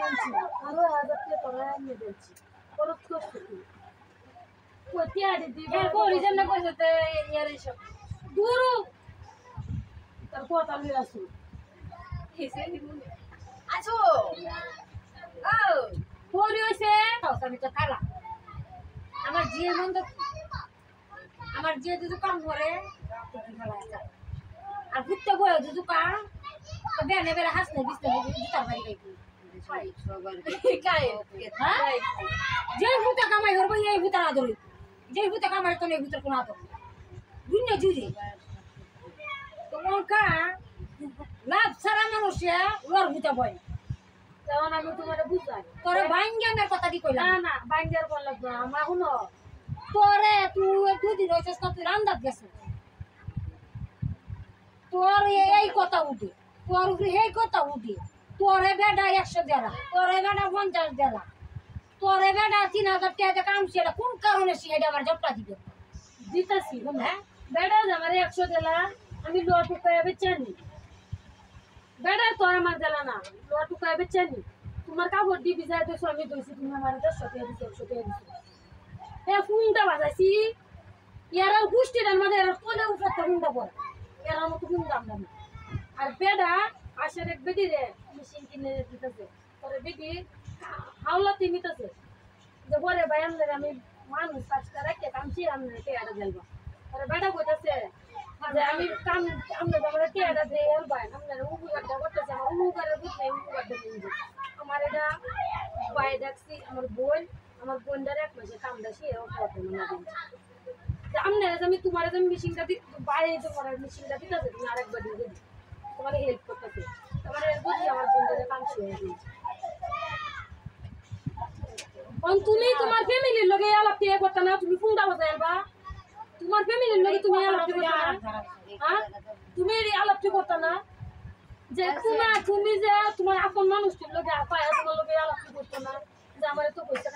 আনছি 12,000 টাকা তোরা নিয়ে দিচ্ছি খরচ করতে তুই কোটি আড়ি দিবে করি যেন কইতে ইয়ার এসব দূর তার কথা নিয়ে আসু হিসে দিবুনি আছো ও পরি হইছে আমি তো খালা আমার জিয়ে মন আমার জিয়ে দুটো কাম করে আর ঘুরতে বয়ে দুটো কাম তো বেনে বেলা হাসনে বিছনে জুতার বাড়ি গাই যে ভূতা কামাই করবো এই ভূতা না ধরি যে ভূতা কামাই তো এই ভূতার কোনো আদর দুনিয়া জুড়ে তো ওকা লাভ ছাড়া মানুষে ওর ভূতা বয় যেমন আমি তোমার বুঝাই তোর ভাঙ্গানের কথা দি কইলাম না না ভাঙ্গার বল লাগবে আমার শুনো তোরে তুই দুদিন হইছিস না তুই রান্দাত গেছিস তোর এই কথা উঠে তোর এই কথা উঠে তোরে বেটা 100 দেলা তোরে বেটা 50 দেলা তোরে বেটা 3000 টাকা কাম সেটা কোন কারণে সেটা আমার জবটা দিবে দিতাছি হ্যাঁ বেটা আমার 100 দেলা আমি লটু পায়ে বেচানি বেটা তোর আমার দেলা না লটু পায়ে বেচানি তোমার কাপড় দিবি যায় তো আমি দইছি তুমি আমার 100 টাকা দিছো 100 টাকা দিছো এ ফোনটা বাজাইছি ইয়ারা গুষ্টিটার মধ্যে কোলে উঠাতে ফোনটা পড়ে এরা মতো ফোন দাম দাম আর বেটা আসার এক বেটি রে মেশিন কিনে দিতেছে পরে বেটি হাওলাতে নিতেছে যে পরে ভাই আমি মানুষ কাজটা রাখতে কামছি আমি টেয়াটা দেলবা পরে বেটা কইতাছে যে আমি কাম আমরা আমরা টেয়াটা দিয়ে এলবা আমরা উপকারটা করতেছে আমার উপকারের বুঝে উপকারটা নিয়ে আমার এটা ভাই ডাকছি আমার বোনটার 1 মাসে কামটা সে করতে মনে দিচ্ছে আমনে আমি তোমার আমি মেশিনটা দি বাইরে তোমার মেশিনটা দিতেছে তুমি আরেকবার দিয়ে দিই তোমার হেল্প করতেছে তোমার বুঝি আমার বোনটার কাম শেষ হয়ে গেছে তুমি তোমার ফ্যামিলির লগে আলাপ টিয়া করতে না তুমি ফোনটা বাজাইবা তোমার ফ্যামিলির লগে তুমি আলাপ টিয়া করতে না হ্যাঁ তুমি আলাপ টিয়া করতে না যে তুমি যে তোমার আপন মানুষটির লগে পায় তোমার লগে আলাপ টিয়া করতে না যে আমার তো কইছে